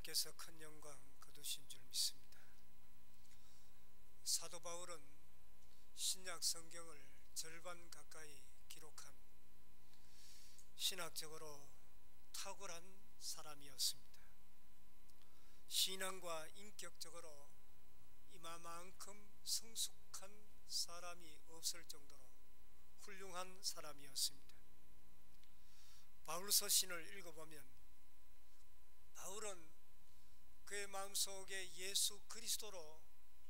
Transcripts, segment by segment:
하나님께서 큰 영광 거두신 줄 믿습니다. 사도 바울은 신약 성경을 절반 가까이 기록한 신학적으로 탁월한 사람이었습니다. 신앙과 인격적으로 이만큼 성숙한 사람이 없을 정도로 훌륭한 사람이었습니다. 바울 서신을 읽어보면 바울은 그의 마음속에 예수 그리스도로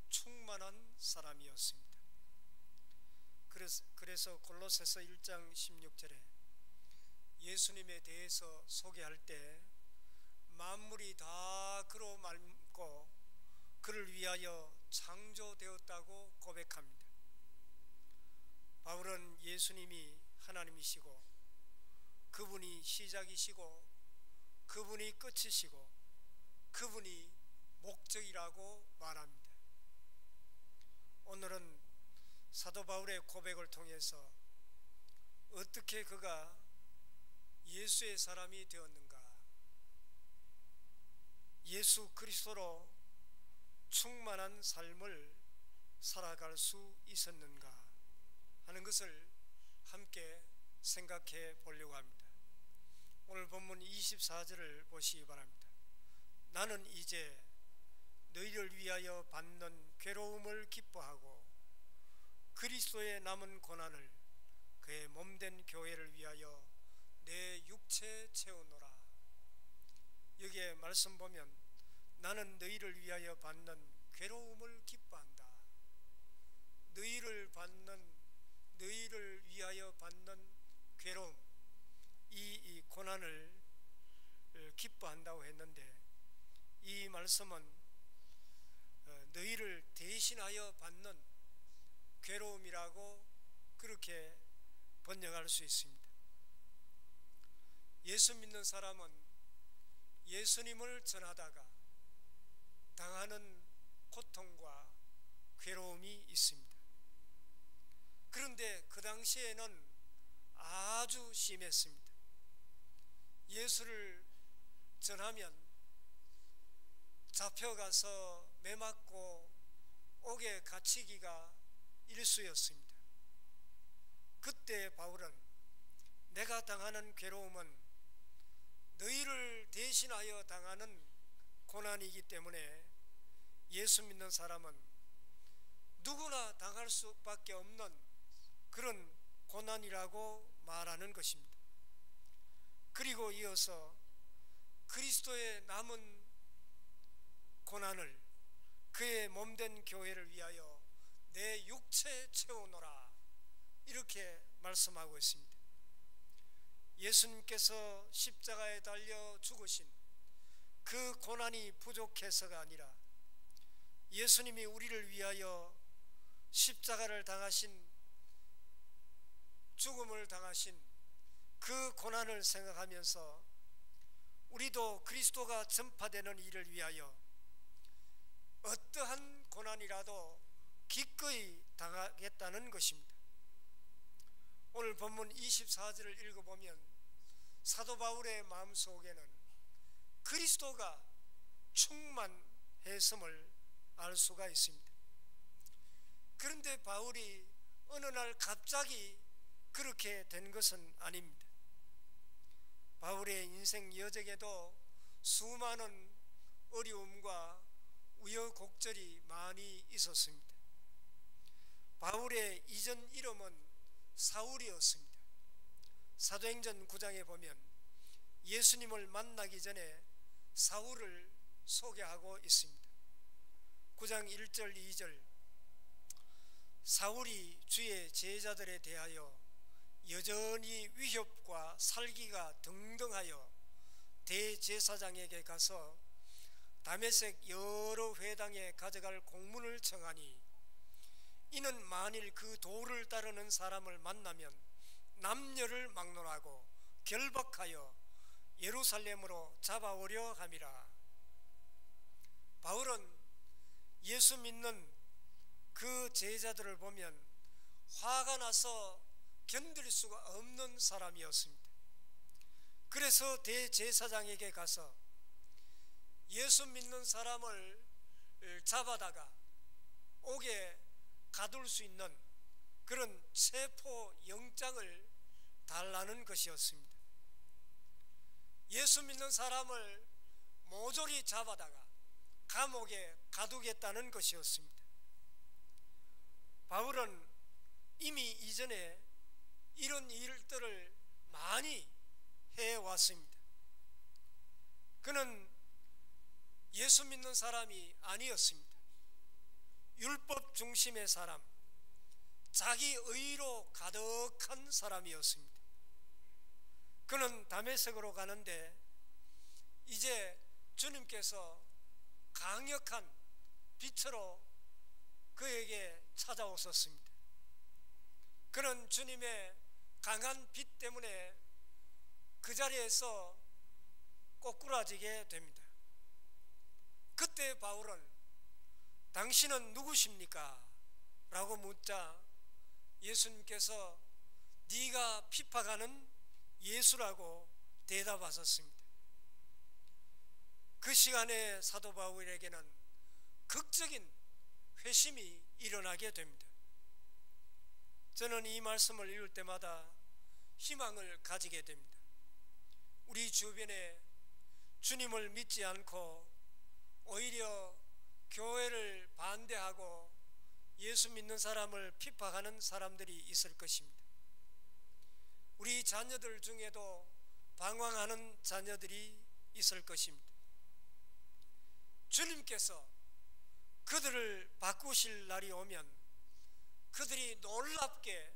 충만한 사람이었습니다. 그래서 골로새서 1장 16절에 예수님에 대해서 소개할 때 만물이 다 그로 말고 그를 위하여 창조되었다고 고백합니다. 바울은 예수님이 하나님이시고 그분이 시작이시고 그분이 끝이시고 그분이 목적이라고 말합니다. 오늘은 사도 바울의 고백을 통해서 어떻게 그가 예수의 사람이 되었는가, 예수 그리스도로 충만한 삶을 살아갈 수 있었는가 하는 것을 함께 생각해 보려고 합니다. 오늘 본문 24절을 보시기 바랍니다. 나는 이제 너희를 위하여 받는 괴로움을 기뻐하고 그리스도의 남은 고난을 그의 몸된 교회를 위하여 내 육체 채우노라. 여기에 말씀 보면 나는 너희를 위하여 받는 괴로움을 기뻐한다. 너희를 위하여 받는 괴로움, 이 고난을 기뻐한다고 했는데 이 말씀은 너희를 대신하여 받는 괴로움이라고 그렇게 번역할 수 있습니다. 예수 믿는 사람은 예수님을 전하다가 당하는 고통과 괴로움이 있습니다. 그런데 그 당시에는 아주 심했습니다. 예수를 전하면 잡혀가서 매맞고 옥에 갇히기가 일쑤였습니다. 그때 바울은 내가 당하는 괴로움은 너희를 대신하여 당하는 고난이기 때문에 예수 믿는 사람은 누구나 당할 수밖에 없는 그런 고난이라고 말하는 것입니다. 그리고 이어서 그리스도의 남은 고난을 그의 몸된 교회를 위하여 내 육체 채우노라 이렇게 말씀하고 있습니다. 예수님께서 십자가에 달려 죽으신 그 고난이 부족해서가 아니라 예수님이 우리를 위하여 십자가를 당하신, 죽음을 당하신 그 고난을 생각하면서 우리도 그리스도가 전파되는 일을 위하여 어떠한 고난이라도 기꺼이 당하겠다는 것입니다. 오늘 본문 24절을 읽어보면 사도 바울의 마음속에는 그리스도가 충만했음을 알 수가 있습니다. 그런데 바울이 어느 날 갑자기 그렇게 된 것은 아닙니다. 바울의 인생 여정에도 수많은 어려움과 우여곡절이 많이 있었습니다. 바울의 이전 이름은 사울이었습니다. 사도행전 9장에 보면 예수님을 만나기 전에 사울을 소개하고 있습니다. 9장 1절 2절 사울이 주의 제자들에 대하여 여전히 위협과 살기가 등등하여 대제사장에게 가서 다메섹 여러 회당에 가져갈 공문을 청하니 이는 만일 그 도를 따르는 사람을 만나면 남녀를 막론하고 결박하여 예루살렘으로 잡아오려 함이라. 바울은 예수 믿는 그 제자들을 보면 화가 나서 견딜 수가 없는 사람이었습니다. 그래서 대제사장에게 가서 예수 믿는 사람을 잡아다가 옥에 가둘 수 있는 그런 체포 영장을 달라는 것이었습니다. 예수 믿는 사람을 모조리 잡아다가 감옥에 가두겠다는 것이었습니다. 바울은 이미 이전에 이런 일들을 많이 해왔습니다. 그는 예수 믿는 사람이 아니었습니다. 율법 중심의 사람, 자기 의로 가득한 사람이었습니다. 그는 다메섹으로 가는데 이제 주님께서 강력한 빛으로 그에게 찾아오셨습니다. 그는 주님의 강한 빛 때문에 그 자리에서 꼬꾸라지게 됩니다. 그때 바울은 당신은 누구십니까? 라고 묻자 예수님께서 네가 핍박하는 예수라고 대답하셨습니다. 그 시간에 사도 바울에게는 극적인 회심이 일어나게 됩니다. 저는 이 말씀을 읽을 때마다 희망을 가지게 됩니다. 우리 주변에 주님을 믿지 않고 오히려 교회를 반대하고 예수 믿는 사람을 핍박하는 사람들이 있을 것입니다. 우리 자녀들 중에도 방황하는 자녀들이 있을 것입니다. 주님께서 그들을 바꾸실 날이 오면 그들이 놀랍게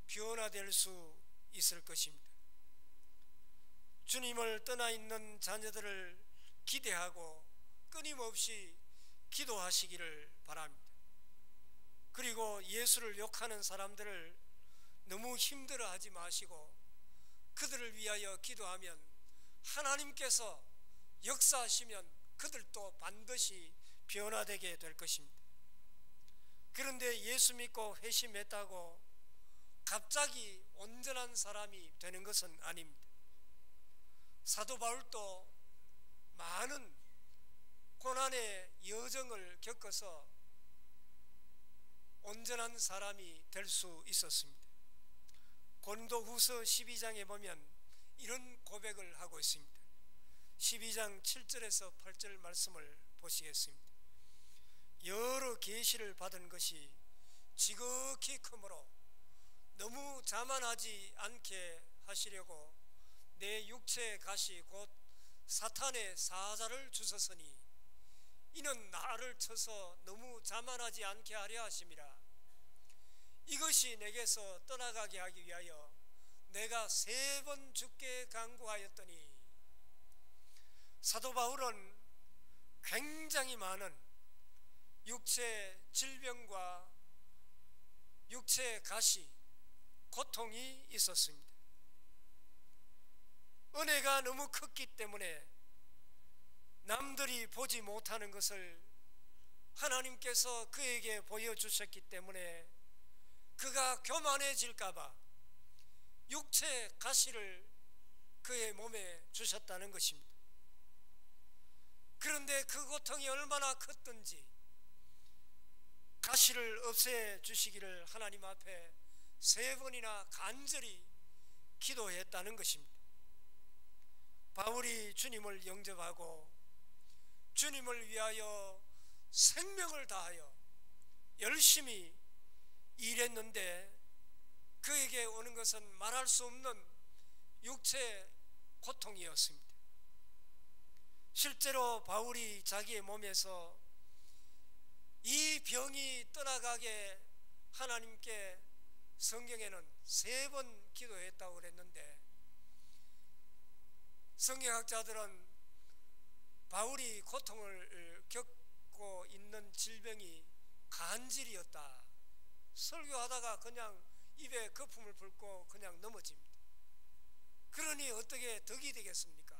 변화될 수 있을 것입니다. 주님을 떠나 있는 자녀들을 기대하고 끊임없이 기도하시기를 바랍니다. 그리고 예수를 욕하는 사람들을 너무 힘들어하지 마시고 그들을 위하여 기도하면 하나님께서 역사하시면 그들도 반드시 변화되게 될 것입니다. 그런데 예수 믿고 회심했다고 갑자기 온전한 사람이 되는 것은 아닙니다. 사도 바울도 많은 고난의 여정을 겪어서 온전한 사람이 될 수 있었습니다. 고린도후서 12장에 보면 이런 고백을 하고 있습니다. 12장 7절에서 8절 말씀을 보시겠습니다. 여러 계시를 받은 것이 지극히 크므로 너무 자만하지 않게 하시려고 내 육체의 가시 곧 사탄의 사자를 주셨으니 이는 나를 쳐서 너무 자만하지 않게 하려 하심이라. 이것이 내게서 떠나가게 하기 위하여 내가 3번 주께 간구하였더니. 사도 바울은 굉장히 많은 육체 질병과 육체 가시, 고통이 있었습니다. 은혜가 너무 컸기 때문에 남들이 보지 못하는 것을 하나님께서 그에게 보여주셨기 때문에 그가 교만해질까봐 육체 가시를 그의 몸에 주셨다는 것입니다. 그런데 그 고통이 얼마나 컸던지 가시를 없애 주시기를 하나님 앞에 3번이나 간절히 기도했다는 것입니다. 바울이 주님을 영접하고 주님을 위하여 생명을 다하여 열심히 일했는데 그에게 오는 것은 말할 수 없는 육체 고통이었습니다. 실제로 바울이 자기의 몸에서 이 병이 떠나가게 하나님께 성경에는 3번 기도했다고 그랬는데 성경학자들은 바울이 고통을 겪고 있는 질병이 간질이었다. 설교하다가 그냥 입에 거품을 불고 그냥 넘어집니다. 그러니 어떻게 덕이 되겠습니까?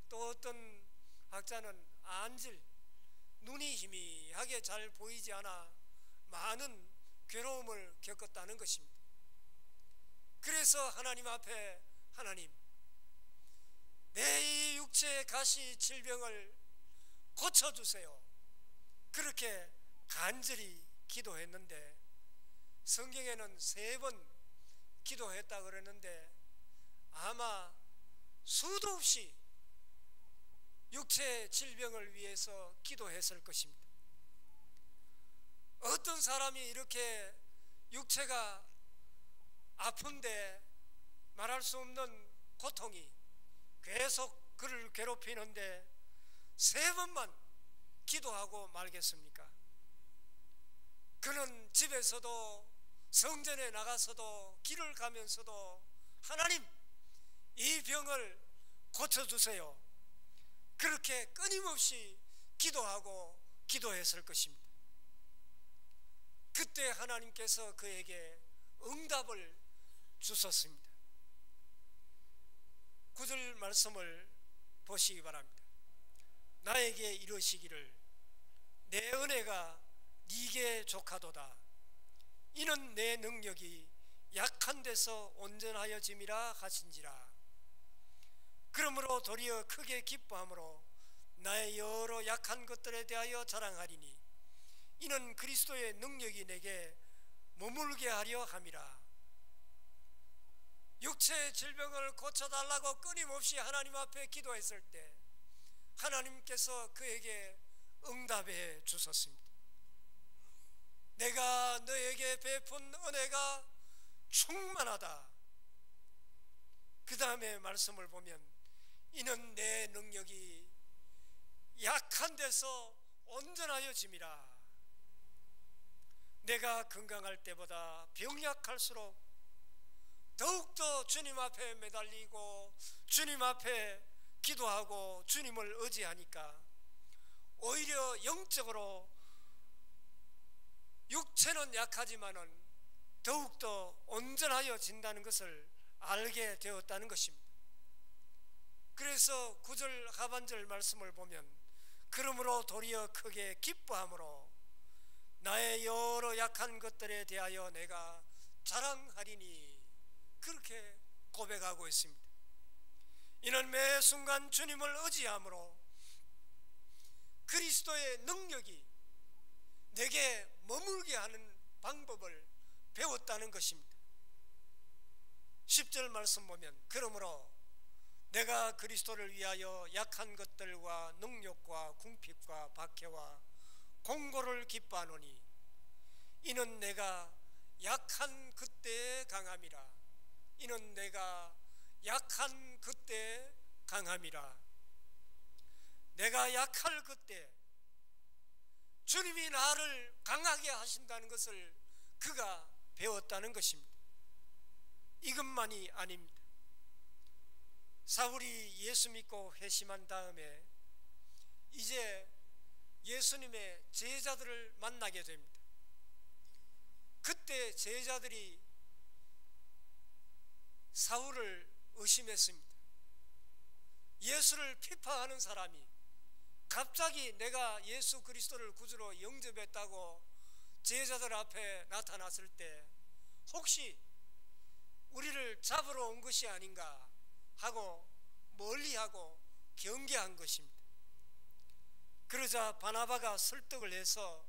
또 어떤 학자는 안질, 눈이 희미하게 잘 보이지 않아 많은 괴로움을 겪었다는 것입니다. 그래서 하나님 앞에 하나님, 내 이 육체의 가시 질병을 고쳐주세요. 그렇게 간절히 기도했는데, 성경에는 3번 기도했다 그랬는데 아마 수도 없이 육체 질병을 위해서 기도했을 것입니다. 어떤 사람이 이렇게 육체가 아픈데 말할 수 없는 고통이 계속 그를 괴롭히는데 3번만 기도하고 말겠습니까? 그는 집에서도 성전에 나가서도 길을 가면서도 하나님, 이 병을 고쳐주세요. 그렇게 끊임없이 기도하고 기도했을 것입니다. 그때 하나님께서 그에게 응답을 주셨습니다. 9절 말씀을 보시기 바랍니다. 나에게 이르시기를 내 은혜가 네게 족하도다. 이는 내 능력이 약한 데서 온전하여짐이라 하신지라. 그러므로 도리어 크게 기뻐함으로 나의 여러 약한 것들에 대하여 자랑하리니 이는 그리스도의 능력이 내게 머물게 하려 함이라. 육체의 질병을 고쳐달라고 끊임없이 하나님 앞에 기도했을 때 하나님께서 그에게 응답해 주셨습니다. 내가 너에게 베푼 은혜가 충만하다. 그 다음에 말씀을 보면 이는 내 능력이 약한 데서 온전하여짐이라. 내가 건강할 때보다 병약할수록 더욱더 주님 앞에 매달리고 주님 앞에 기도하고 주님을 의지하니까 오히려 영적으로 육체는 약하지만은 더욱더 온전하여진다는 것을 알게 되었다는 것입니다. 그래서 9절 하반절 말씀을 보면 그러므로 도리어 크게 기뻐함으로 나의 여러 약한 것들에 대하여 내가 자랑하리니 그렇게 고백하고 있습니다. 이는 매 순간 주님을 의지함으로 그리스도의 능력이 내게 머물게 하는 방법을 배웠다는 것입니다. 10절 말씀 보면 그러므로 내가 그리스도를 위하여 약한 것들과 능력과 궁핍과 박해와 공고를 기뻐하노니 이는 내가 약한 그때에 강함이라. 이는 내가 약한 그때에 강함이라. 내가 약할 그때 주님이 나를 강하게 하신다는 것을 그가 배웠다는 것입니다. 이것만이 아닙니다. 사울이 예수 믿고 회심한 다음에 이제 예수님의 제자들을 만나게 됩니다. 그때 제자들이 사울을 의심했습니다. 예수를 비판하는 사람이 갑자기 내가 예수 그리스도를 구주로 영접했다고 제자들 앞에 나타났을 때 혹시 우리를 잡으러 온 것이 아닌가 하고 멀리하고 경계한 것입니다. 그러자 바나바가 설득을 해서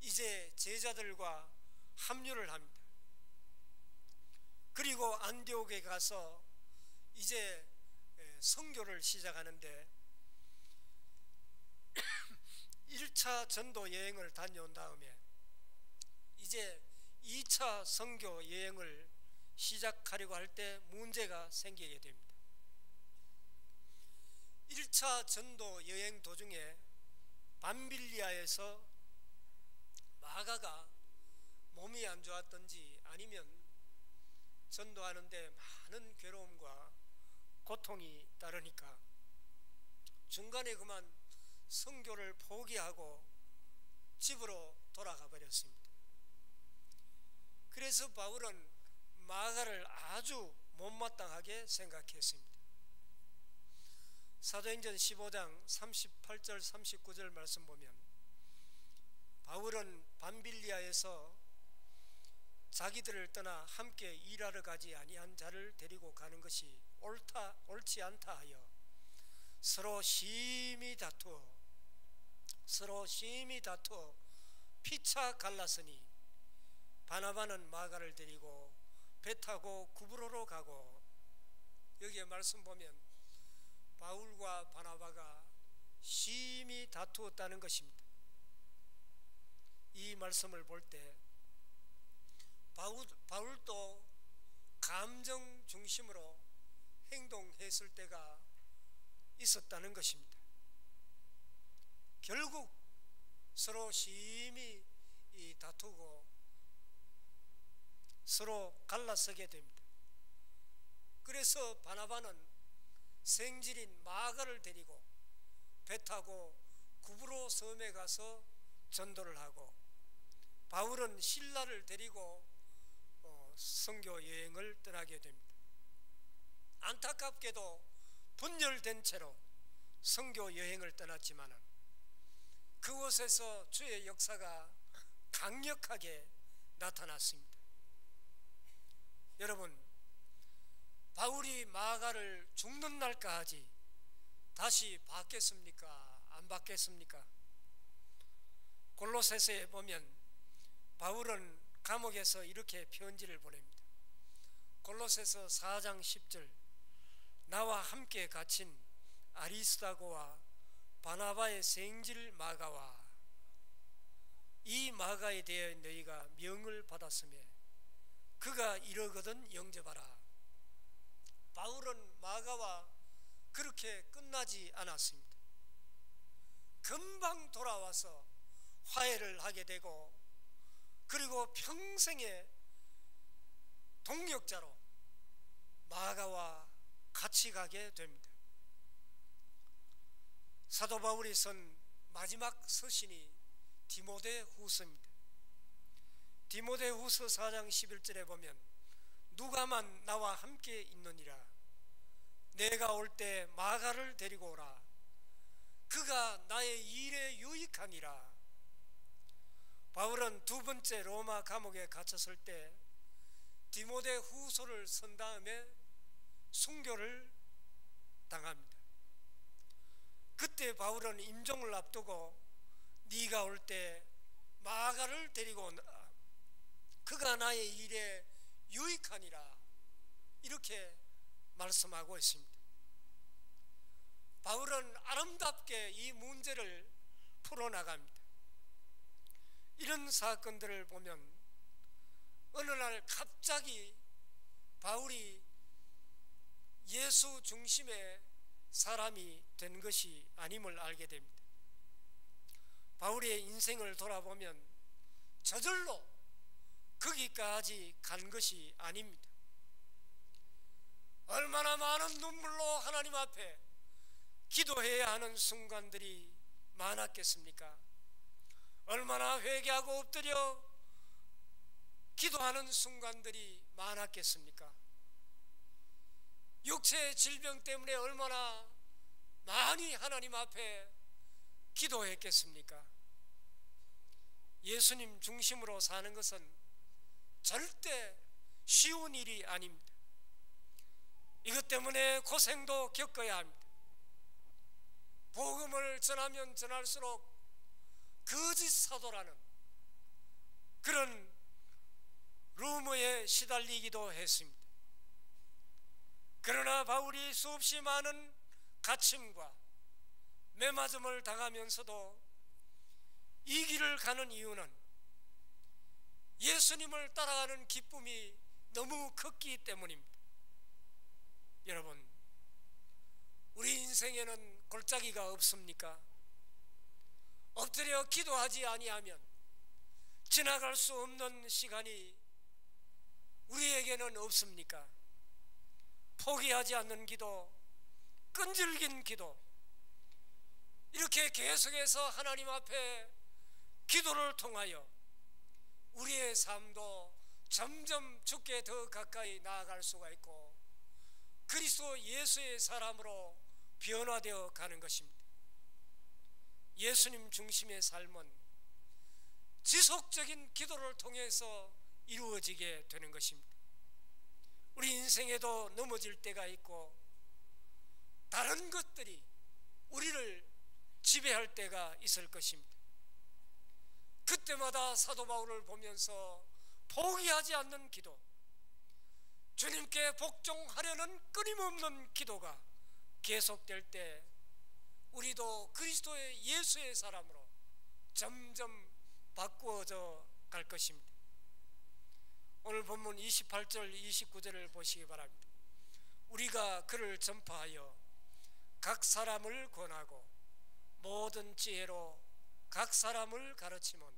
이제 제자들과 합류를 합니다. 그리고 안디옥에 가서 이제 선교를 시작하는데 1차 전도 여행을 다녀온 다음에 이제 2차 선교 여행을 시작하려고 할 때 문제가 생기게 됩니다. 1차 전도 여행 도중에 밤빌리아에서 마가가 몸이 안 좋았던지 아니면 전도하는데 많은 괴로움과 고통이 따르니까 중간에 그만 선교를 포기하고 집으로 돌아가 버렸습니다. 그래서 바울은 마가를 아주 못마땅하게 생각했습니다. 사도행전 15장 38절 39절 말씀 보면 바울은 밤빌리아에서 자기들을 떠나 함께 일하러 가지 아니한 자를 데리고 가는 것이 옳지 않다 하여 서로 심히 다투어 서로 심히 다투어 피차 갈랐으니 바나바는 마가를 데리고 배 타고 구브로로 가고. 여기에 말씀 보면 바울과 바나바가 심히 다투었다는 것입니다. 이 말씀을 볼 때 바울도 감정 중심으로 행동했을 때가 있었다는 것입니다. 결국 서로 심히 다투고 서로 갈라서게 됩니다. 그래서 바나바는 생질인 마가를 데리고 배 타고 구브로 섬에 가서 전도를 하고, 바울은 실라를 데리고 선교 여행을 떠나게 됩니다. 안타깝게도 분열된 채로 선교 여행을 떠났지만은 그곳에서 주의 역사가 강력하게 나타났습니다. 여러분, 바울이 마가를 죽는 날까지 다시 받겠습니까? 안 받겠습니까? 골로새서에 보면 바울은 감옥에서 이렇게 편지를 보냅니다. 골로새서 4장 10절, 나와 함께 갇힌 아리스다고와 바나바의 생질 마가와 이 마가에 대해 너희가 명을 받았으며 그가 이러거든 영접하라. 바울은 마가와 그렇게 끝나지 않았습니다. 금방 돌아와서 화해를 하게 되고, 그리고 평생의 동역자로 마가와 같이 가게 됩니다. 사도 바울이 쓴 마지막 서신이 디모데후서입니다. 디모데후서 4장 11절에 보면 누가만 나와 함께 있느니라. 내가 올 때 마가를 데리고 오라. 그가 나의 일에 유익하니라. 바울은 두 번째 로마 감옥에 갇혔을 때 디모데후서를 쓴 다음에 순교를 당합니다. 그때 바울은 임종을 앞두고 네가 올 때 마가를 데리고 온다. 그가 나의 일에 유익하니라. 이렇게 말씀하고 있습니다. 바울은 아름답게 이 문제를 풀어나갑니다. 이런 사건들을 보면 어느 날 갑자기 바울이 예수 중심의 사람이 된 것이 아님을 알게 됩니다. 바울의 인생을 돌아보면 저절로 거기까지 간 것이 아닙니다. 얼마나 많은 눈물로 하나님 앞에 기도해야 하는 순간들이 많았겠습니까? 얼마나 회개하고 엎드려 기도하는 순간들이 많았겠습니까? 육체의 질병 때문에 얼마나 많이 하나님 앞에 기도했겠습니까? 예수님 중심으로 사는 것은 절대 쉬운 일이 아닙니다. 이것 때문에 고생도 겪어야 합니다. 복음을 전하면 전할수록 거짓 사도라는 그런 루머에 시달리기도 했습니다. 그러나 바울이 수없이 많은 갇힘과 매맞음을 당하면서도 이 길을 가는 이유는 예수님을 따라가는 기쁨이 너무 컸기 때문입니다. 여러분, 우리 인생에는 골짜기가 없습니까? 엎드려 기도하지 아니하면 지나갈 수 없는 시간이 우리에게는 없습니까? 포기하지 않는 기도, 끈질긴 기도, 이렇게 계속해서 하나님 앞에 기도를 통하여 우리의 삶도 점점 주께 더 가까이 나아갈 수가 있고 그리스도 예수의 사람으로 변화되어 가는 것입니다. 예수님 중심의 삶은 지속적인 기도를 통해서 이루어지게 되는 것입니다. 우리 인생에도 넘어질 때가 있고 다른 것들이 우리를 지배할 때가 있을 것입니다. 그때마다 사도 바울을 보면서 포기하지 않는 기도, 주님께 복종하려는 끊임없는 기도가 계속될 때 우리도 그리스도의 예수의 사람으로 점점 바꾸어져 갈 것입니다. 오늘 본문 28절 29절을 보시기 바랍니다. 우리가 그를 전파하여 각 사람을 권하고 모든 지혜로 각 사람을 가르치면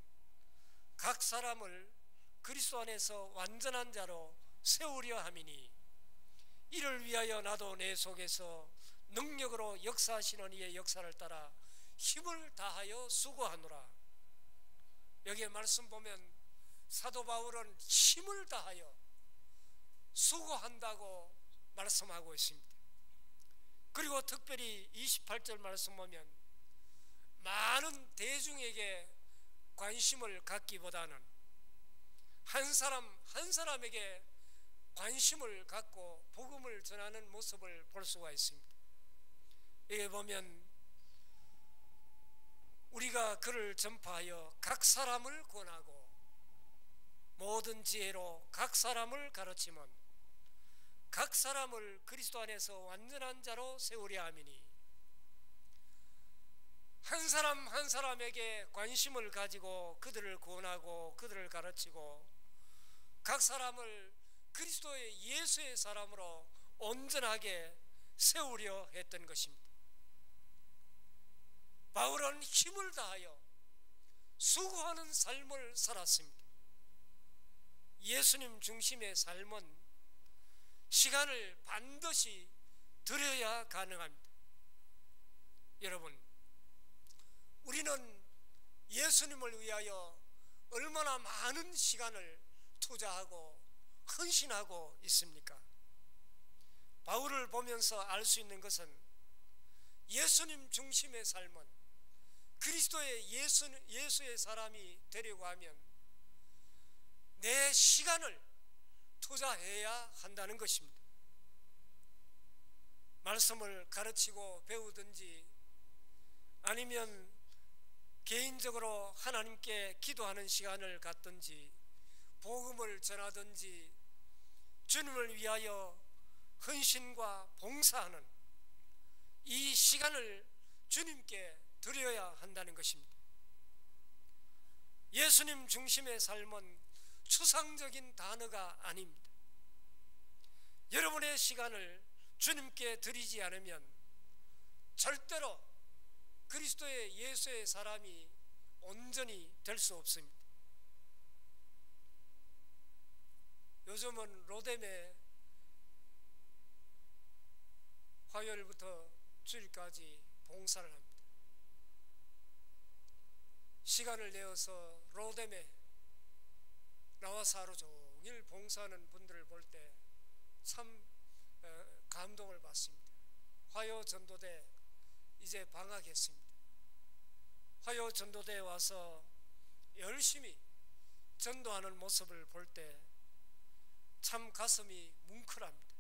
각 사람을 그리스도 안에서 완전한 자로 세우려 함이니 이를 위하여 나도 내 속에서 능력으로 역사하시는 이의 역사를 따라 힘을 다하여 수고하노라. 여기에 말씀 보면 사도 바울은 힘을 다하여 수고한다고 말씀하고 있습니다. 그리고 특별히 28절 말씀 보면 많은 대중에게 관심을 갖기보다는 한 사람 한 사람에게 관심을 갖고 복음을 전하는 모습을 볼 수가 있습니다. 여기 보면 우리가 그를 전파하여 각 사람을 권하고 모든 지혜로 각 사람을 가르치면 각 사람을 그리스도 안에서 완전한 자로 세우려 함이니, 한 사람 한 사람에게 관심을 가지고 그들을 권하고 그들을 가르치고 각 사람을 그리스도의 예수의 사람으로 온전하게 세우려 했던 것입니다. 바울은 힘을 다하여 수고하는 삶을 살았습니다. 예수님 중심의 삶은 시간을 반드시 들여야 가능합니다. 여러분, 우리는 예수님을 위하여 얼마나 많은 시간을 투자하고 헌신하고 있습니까? 바울을 보면서 알 수 있는 것은 예수님 중심의 삶은 그리스도의 예수의 사람이 되려고 하면 내 시간을 투자해야 한다는 것입니다. 말씀을 가르치고 배우든지 아니면 개인적으로 하나님께 기도하는 시간을 갖든지 복음을 전하든지 주님을 위하여 헌신과 봉사하는 이 시간을 주님께 드려야 한다는 것입니다. 예수님 중심의 삶은 추상적인 단어가 아닙니다. 여러분의 시간을 주님께 드리지 않으면 절대로 그리스도의 예수의 사람이 온전히 될 수 없습니다. 요즘은 로뎀에 화요일부터 주일까지 봉사를 합니다. 시간을 내어서 로뎀에 나와서 하루 종일 봉사하는 분들을 볼 때 참 감동을 받습니다. 화요 전도대 이제 방학했습니다. 화요 전도대에 와서 열심히 전도하는 모습을 볼 때 참 가슴이 뭉클합니다.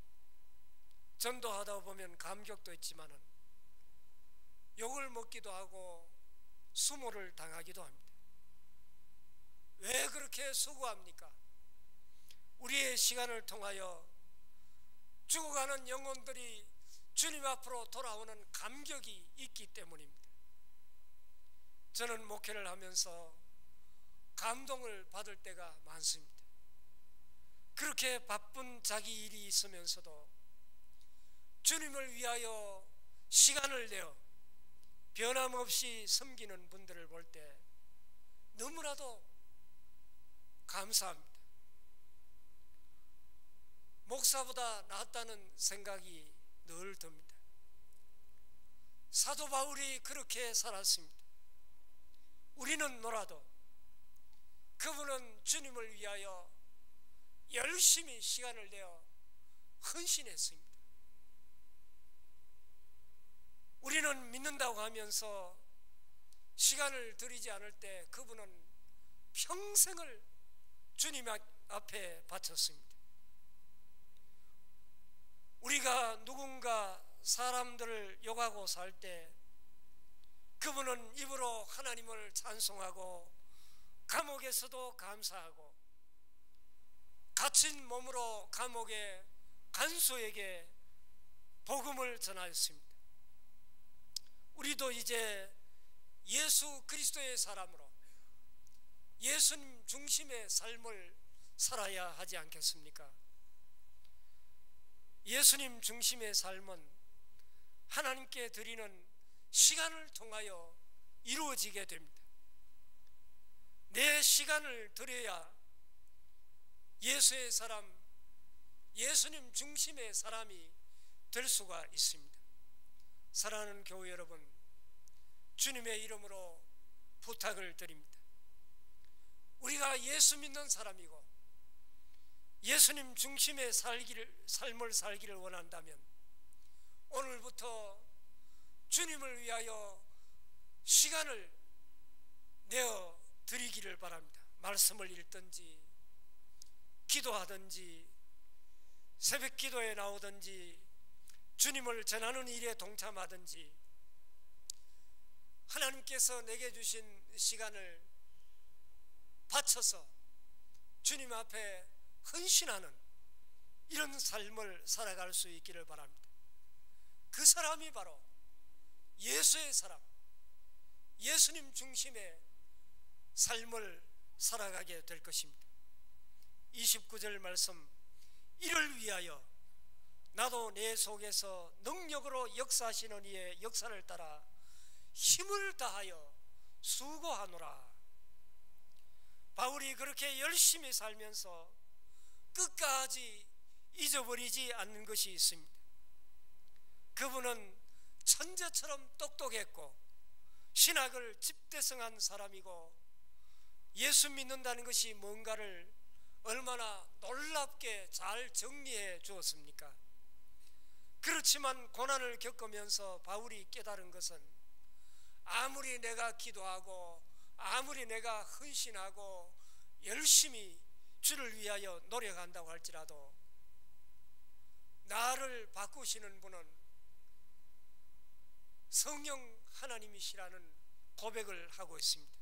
전도하다 보면 감격도 있지만은 욕을 먹기도 하고 수모를 당하기도 합니다. 왜 그렇게 수고합니까? 우리의 시간을 통하여 죽어가는 영혼들이 주님 앞으로 돌아오는 감격이 있기 때문입니다. 저는 목회를 하면서 감동을 받을 때가 많습니다. 그렇게 바쁜 자기 일이 있으면서도 주님을 위하여 시간을 내어 변함없이 섬기는 분들을 볼 때 너무나도 감사합니다. 목사보다 낫다는 생각이 늘 듭니다. 사도 바울이 그렇게 살았습니다. 우리는 놀아도 그분은 주님을 위하여 열심히 시간을 내어 헌신했습니다. 우리는 믿는다고 하면서 시간을 들이지 않을 때 그분은 평생을 주님 앞에 바쳤습니다. 우리가 누군가 사람들을 욕하고 살 때 그분은 입으로 하나님을 찬송하고 감옥에서도 감사하고 갇힌 몸으로 감옥의 간수에게 복음을 전하였습니다. 우리도 이제 예수 그리스도의 사람으로 예수님 중심의 삶을 살아야 하지 않겠습니까? 예수님 중심의 삶은 하나님께 드리는 시간을 통하여 이루어지게 됩니다. 내 시간을 드려야 예수의 사람, 예수님 중심의 사람이 될 수가 있습니다. 사랑하는 교회 여러분, 주님의 이름으로 부탁을 드립니다. 우리가 예수 믿는 사람이고 예수님 중심의 삶을 살기를 원한다면 오늘부터 주님을 위하여 시간을 내어 드리기를 바랍니다. 말씀을 읽든지 기도하든지 새벽 기도에 나오든지 주님을 전하는 일에 동참하든지 하나님께서 내게 주신 시간을 바쳐서 주님 앞에 헌신하는 이런 삶을 살아갈 수 있기를 바랍니다. 그 사람이 바로 예수의 사람, 예수님 중심의 삶을 살아가게 될 것입니다. 29절 말씀, 이를 위하여 나도 내 속에서 능력으로 역사하시는 이의 역사를 따라 힘을 다하여 수고하노라. 바울이 그렇게 열심히 살면서 끝까지 잊어버리지 않는 것이 있습니다. 그분은 천재처럼 똑똑했고 신학을 집대성한 사람이고 예수 믿는다는 것이 뭔가를 얼마나 놀랍게 잘 정리해 주었습니까? 그렇지만 고난을 겪으면서 바울이 깨달은 것은 아무리 내가 기도하고 아무리 내가 헌신하고 열심히 주를 위하여 노력한다고 할지라도 나를 바꾸시는 분은 성령 하나님이시라는 고백을 하고 있습니다.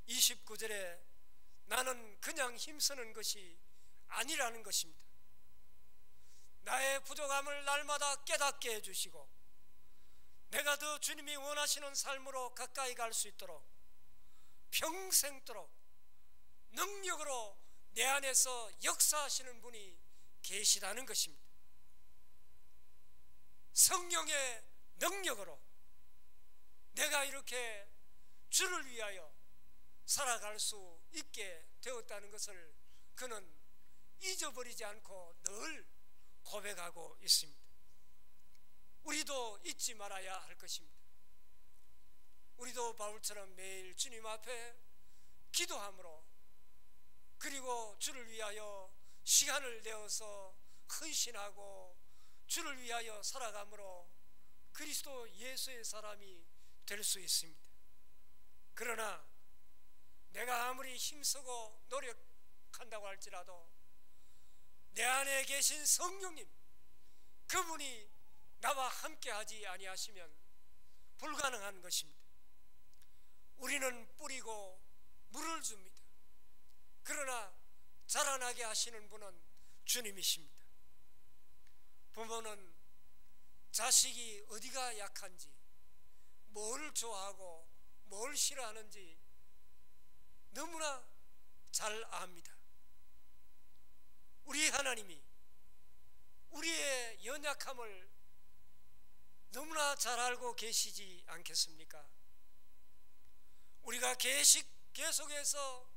29절에 나는 그냥 힘쓰는 것이 아니라는 것입니다. 나의 부족함을 날마다 깨닫게 해주시고 내가 더 주님이 원하시는 삶으로 가까이 갈 수 있도록 평생도록 능력으로 내 안에서 역사하시는 분이 계시다는 것입니다. 성령의 능력으로 내가 이렇게 주를 위하여 살아갈 수 있게 되었다는 것을 그는 잊어버리지 않고 늘 고백하고 있습니다. 우리도 잊지 말아야 할 것입니다. 우리도 바울처럼 매일 주님 앞에 기도함으로 그리고 주를 위하여 시간을 내어서 헌신하고 주를 위하여 살아감으로 그리스도 예수의 사람이 될 수 있습니다. 그러나 내가 아무리 힘쓰고 노력한다고 할지라도 내 안에 계신 성령님 그분이 나와 함께하지 아니하시면 불가능한 것입니다. 우리는 뿌리고 물을 줍니다. 그러나 자라나게 하시는 분은 주님이십니다. 부모는 자식이 어디가 약한지 뭘 좋아하고 뭘 싫어하는지 너무나 잘 압니다. 우리 하나님이 우리의 연약함을 너무나 잘 알고 계시지 않겠습니까? 우리가 계속해서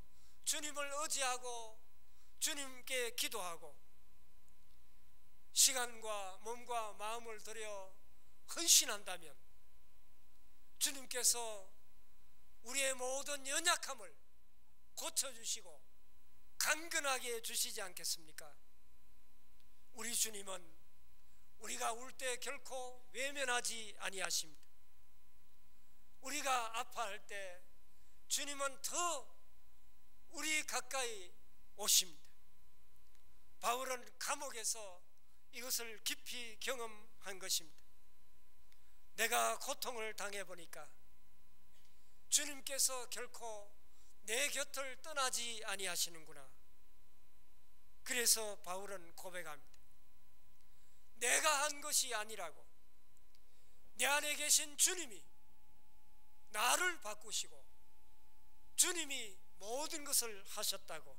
주님을 의지하고 주님께 기도하고 시간과 몸과 마음을 들여 헌신한다면 주님께서 우리의 모든 연약함을 고쳐주시고 강건하게 해주시지 않겠습니까? 우리 주님은 우리가 울 때 결코 외면하지 아니하십니다. 우리가 아파할 때 주님은 더 우리 가까이 오십니다. 바울은 감옥에서 이것을 깊이 경험한 것입니다. 내가 고통을 당해보니까 주님께서 결코 내 곁을 떠나지 아니하시는구나. 그래서 바울은 고백합니다. 내가 한 것이 아니라고, 내 안에 계신 주님이 나를 바꾸시고 주님이 모든 것을 하셨다고.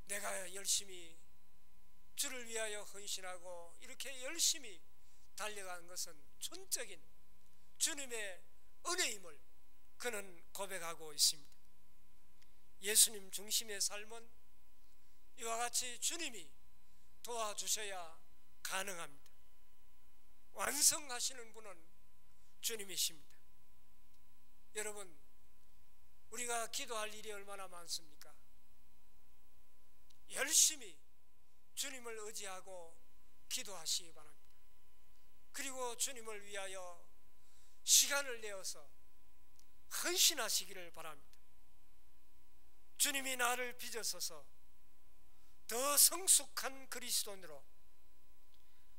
내가 열심히 주를 위하여 헌신하고 이렇게 열심히 달려간 것은 전적인 주님의 은혜임을 그는 고백하고 있습니다. 예수님 중심의 삶은 이와 같이 주님이 도와주셔야 가능합니다. 완성하시는 분은 주님이십니다. 여러분, 우리가 기도할 일이 얼마나 많습니까? 열심히 주님을 의지하고 기도하시기 바랍니다. 그리고 주님을 위하여 시간을 내어서 헌신하시기를 바랍니다. 주님이 나를 빚어서서 더 성숙한 그리스도인으로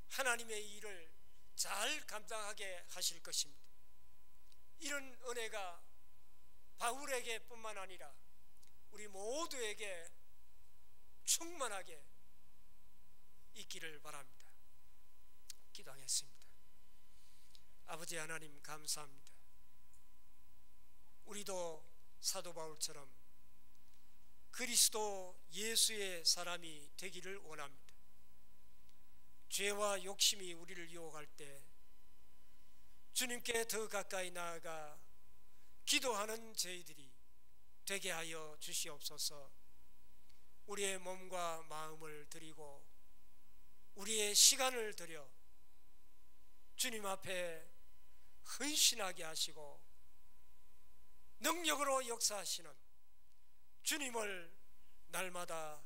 하나님의 일을 잘 감당하게 하실 것입니다. 이런 은혜가 바울에게 뿐만 아니라 우리 모두에게 충만하게 있기를 바랍니다. 기도하겠습니다. 아버지 하나님, 감사합니다. 우리도 사도 바울처럼 그리스도 예수의 사람이 되기를 원합니다. 죄와 욕심이 우리를 유혹할 때 주님께 더 가까이 나아가 기도하는 저희들이 되게 하여 주시옵소서. 우리의 몸과 마음을 드리고 우리의 시간을 들여 주님 앞에 헌신하게 하시고 능력으로 역사하시는 주님을 날마다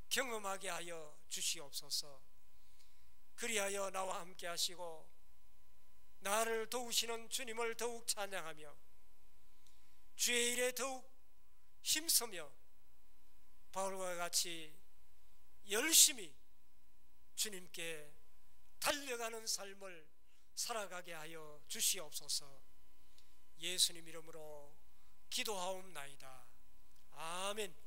경험하게 하여 주시옵소서. 그리하여 나와 함께 하시고 나를 도우시는 주님을 더욱 찬양하며 주의 일에 더욱 힘쓰며 바울과 같이 열심히 주님께 달려가는 삶을 살아가게 하여 주시옵소서. 예수님 이름으로 기도하옵나이다. 아멘.